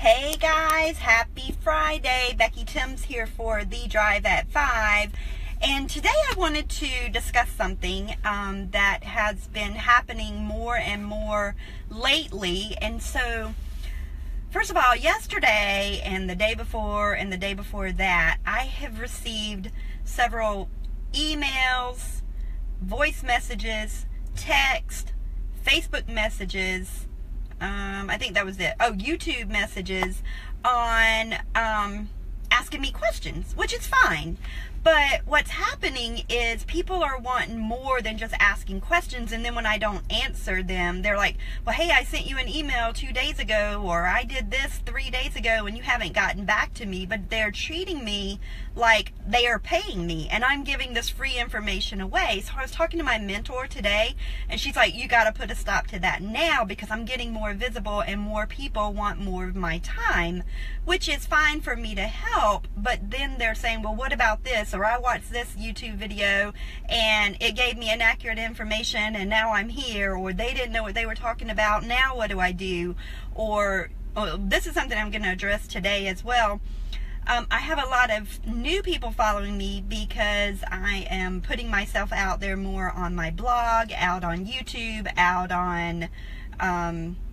Hey guys, happy Friday. Becky Timms here for The Drive at 5. And today I wanted to discuss something that has been happening more and more lately. And so, first of all, yesterday and the day before and the day before that, I have received several emails, voice messages, text, Facebook messages, I think that was it. Oh, YouTube messages on asking me questions, which is fine. But what's happening is people are wanting more than just asking questions, and then when I don't answer them, they're like, well, hey, I sent you an email 2 days ago, or I did this 3 days ago, and you haven't gotten back to me. But they're treating me like they are paying me, and I'm giving this free information away. So I was talking to my mentor today, and she's like, you got to put a stop to that now, because I'm getting more visible, and more people want more of my time, which is fine for me to help. But then they're saying, well, what about this? Or I watched this YouTube video and it gave me inaccurate information and now I'm here. Or they didn't know what they were talking about. Now what do I do? Or this is something I'm going to address today as well. I have a lot of new people following me because I am putting myself out there more on my blog, out on YouTube, out on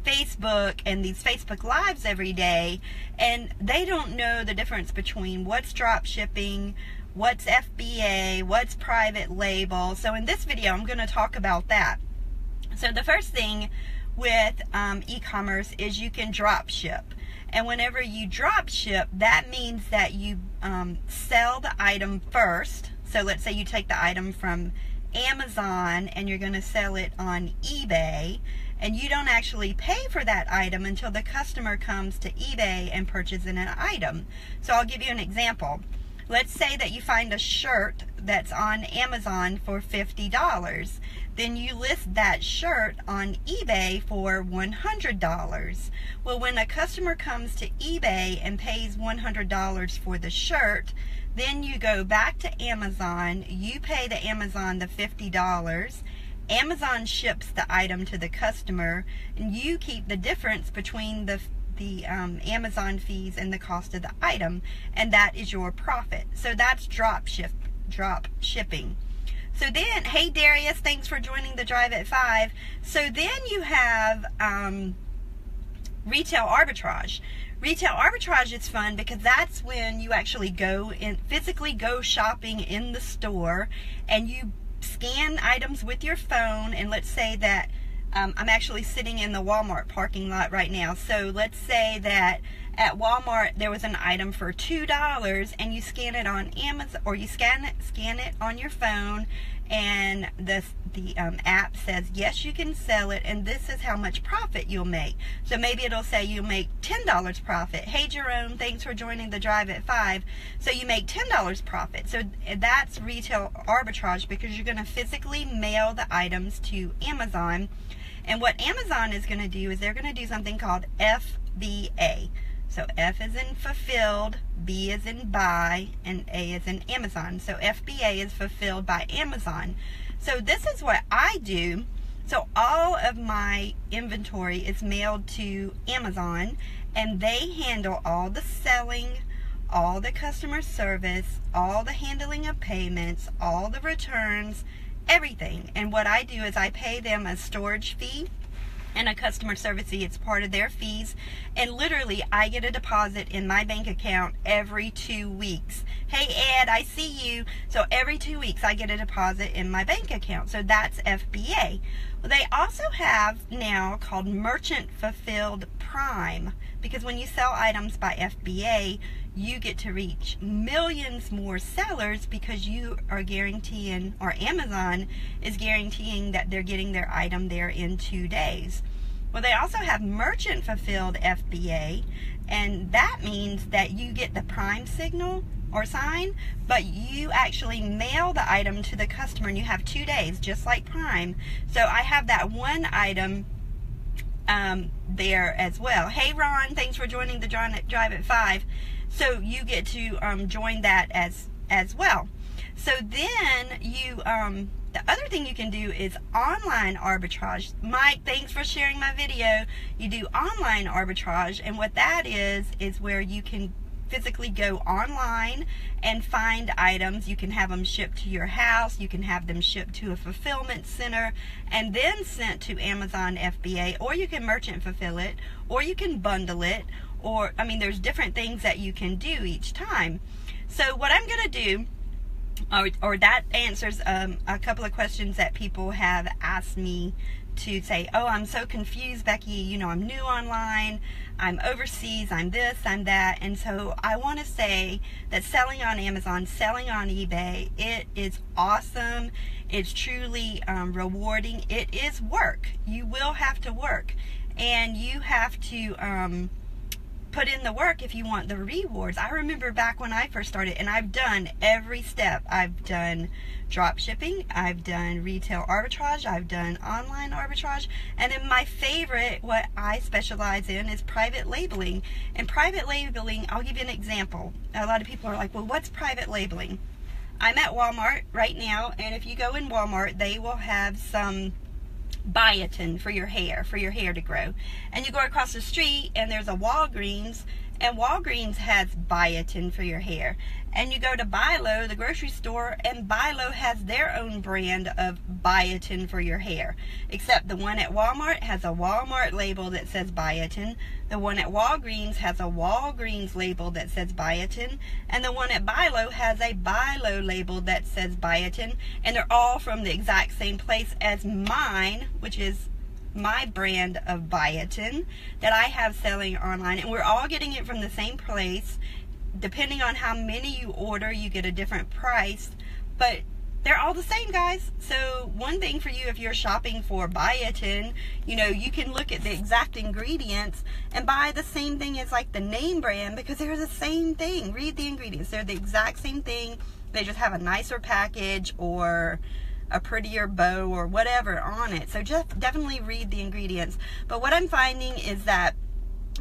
Facebook, and these Facebook Lives every day, and they don't know the difference between what's drop shipping, what's FBA, what's private label. So in this video I'm going to talk about that. So the first thing with e-commerce is you can drop ship, and whenever you drop ship, that means that you sell the item first. So let's say you take the item from Amazon and you're going to sell it on eBay, and you don't actually pay for that item until the customer comes to eBay and purchases an item. So I'll give you an example. Let's say that you find a shirt that's on Amazon for $50. Then you list that shirt on eBay for $100. Well, when a customer comes to eBay and pays $100 for the shirt, then you go back to Amazon, you pay the Amazon the $50, Amazon ships the item to the customer, and you keep the difference between the Amazon fees and the cost of the item, and that is your profit. So that's drop shipping. So then, hey Darius, thanks for joining The Drive at 5. So then you have retail arbitrage. Retail arbitrage is fun because that's when you actually go and physically go shopping in the store, and you scan items with your phone. And let's say that I'm actually sitting in the Walmart parking lot right now. So let's say that at Walmart there was an item for $2, and you scan it on Amazon, or you scan it on your phone, and the app says yes, you can sell it, and this is how much profit you'll make. So maybe it'll say you'll make $10 profit. Hey Jerome, thanks for joining The Drive at 5. So you make $10 profit. So that's retail arbitrage, because you're going to physically mail the items to Amazon. And what Amazon is going to do is they're going to do something called FBA. So F is in fulfilled, B is in buy, and A is in Amazon. So FBA is fulfilled by Amazon. So this is what I do. So all of my inventory is mailed to Amazon, and they handle all the selling, all the customer service, all the handling of payments, all the returns, everything. And what I do is I pay them a storage fee and a customer service fee. It's part of their fees, and literally I get a deposit in my bank account every 2 weeks. Hey Ed, I see you. So every 2 weeks I get a deposit in my bank account. So that's FBA. Well, they also have now called Merchant Fulfilled Prime, because when you sell items by FBA, you get to reach millions more sellers, because you are guaranteeing, or Amazon is guaranteeing, that they're getting their item there in 2 days. Well, they also have Merchant Fulfilled FBA, and that means that you get the Prime signal or sign, but you actually mail the item to the customer, and you have 2 days, just like Prime. So I have that one item there as well. Hey Ron, thanks for joining The Drive at 5. So you get to join that as well. So then you The other thing you can do is online arbitrage. Mike, thanks for sharing my video. You do online arbitrage, and what that is where you can physically go online and find items. You can have them shipped to your house, you can have them shipped to a fulfillment center and then sent to Amazon FBA, or you can merchant fulfill it, or you can bundle it, or I mean there's different things that you can do each time. So what I'm going to do, or that answers a couple of questions that people have asked me to say, oh, I'm so confused, Becky, you know, I'm new online, I'm overseas, I'm this, I'm that. And so I want to say that selling on Amazon, selling on eBay, it is awesome. It's truly rewarding. It is work. You will have to work, and you have to put in the work if you want the rewards. I remember back when I first started, and I've done every step. I've done drop shipping, I've done retail arbitrage, I've done online arbitrage, and then my favorite, what I specialize in, is private labeling. And private labeling, I'll give you an example. A lot of people are like, well, what's private labeling? I'm at Walmart right now, and if you go in Walmart, they will have some biotin for your hair to grow. And you go across the street and there's a Walgreens, and Walgreens has biotin for your hair. And you go to Bilo, the grocery store, and Bilo has their own brand of biotin for your hair. Except the one at Walmart has a Walmart label that says biotin. The one at Walgreens has a Walgreens label that says biotin. And the one at Bilo has a Bilo label that says biotin. And they're all from the exact same place as mine, which is my brand of biotin that I have selling online. And we're all getting it from the same place. Depending on how many you order, you get a different price, but they're all the same, guys. So one thing for you, if you're shopping for biotin, you know, you can look at the exact ingredients and buy the same thing as like the name brand, because they're the same thing. Read the ingredients. They're the exact same thing. They just have a nicer package or a prettier bow or whatever on it. So just definitely read the ingredients. But what I'm finding is that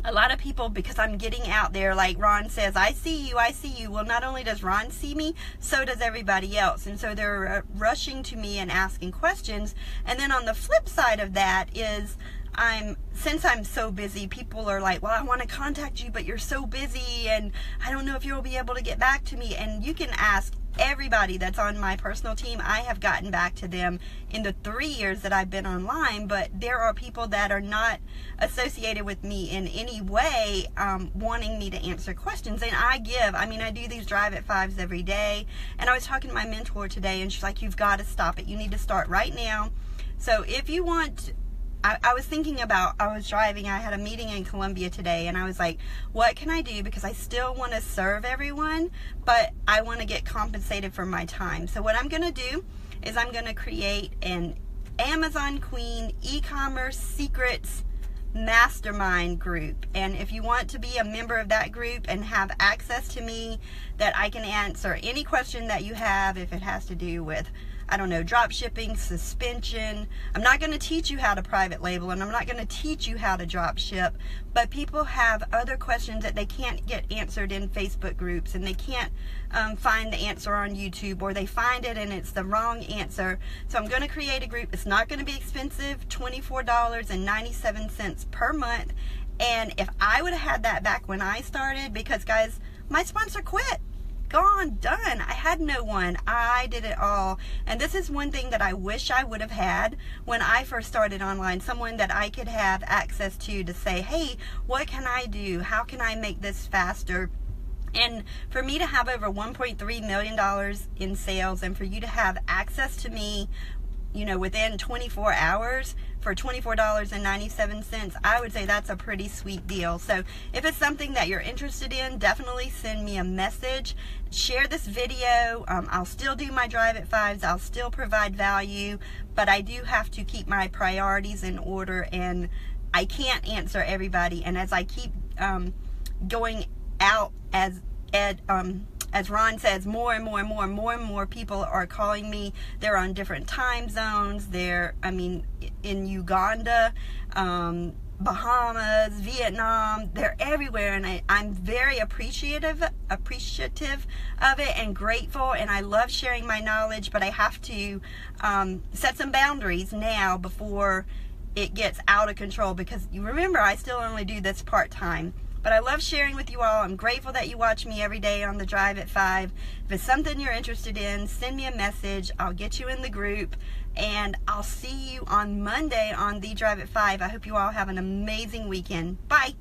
a lot of people, because I'm getting out there, like Ron says, I see you, I see you. Well, not only does Ron see me, so does everybody else. And so they're rushing to me and asking questions. And then on the flip side of that is, since I'm so busy, people are like, well, I want to contact you, but you're so busy, and I don't know if you'll be able to get back to me. And you can ask everybody that's on my personal team. I have gotten back to them in the 3 years that I've been online, but there are people that are not associated with me in any way wanting me to answer questions. And I do these drive at 5s every day. And I was talking to my mentor today, and she's like, you've got to stop it. You need to start right now. So if you want, I was thinking about, I was driving, I had a meeting in Columbia today, and I was like, what can I do? Because I still want to serve everyone, but I want to get compensated for my time. So what I'm going to do is I'm going to create an Amazon Queen e-commerce secrets mastermind group. And if you want to be a member of that group and have access to me, that I can answer any question that you have, if it has to do with, I don't know, drop shipping, suspension. I'm not going to teach you how to private label, and I'm not going to teach you how to drop ship, but people have other questions that they can't get answered in Facebook groups, and they can't find the answer on YouTube, or they find it and it's the wrong answer. So I'm going to create a group. It's not going to be expensive, $24.97 per month. And if I would have had that back when I started, because guys, my sponsor quit. Gone, done. I had no one. I did it all. And this is one thing that I wish I would have had when I first started online. Someone that I could have access to say, hey, what can I do? How can I make this faster? And for me to have over $1.3 million in sales, and for you to have access to me, you know, within 24 hours for $24.97, I would say that's a pretty sweet deal. So if it's something that you're interested in, definitely send me a message. Share this video. I'll still do my drive at 5s. I'll still provide value, but I do have to keep my priorities in order, and I can't answer everybody. And as I keep going out, as Ron says, more and more people are calling me. They're on different time zones. They're, in Uganda, Bahamas, Vietnam, they're everywhere, and I'm very appreciative of it and grateful, and I love sharing my knowledge, but I have to set some boundaries now before it gets out of control, because you remember I still only do this part-time. But I love sharing with you all. I'm grateful that you watch me every day on the Drive at 5. If it's something you're interested in, send me a message. I'll get you in the group. And I'll see you on Monday on the Drive at 5. I hope you all have an amazing weekend. Bye.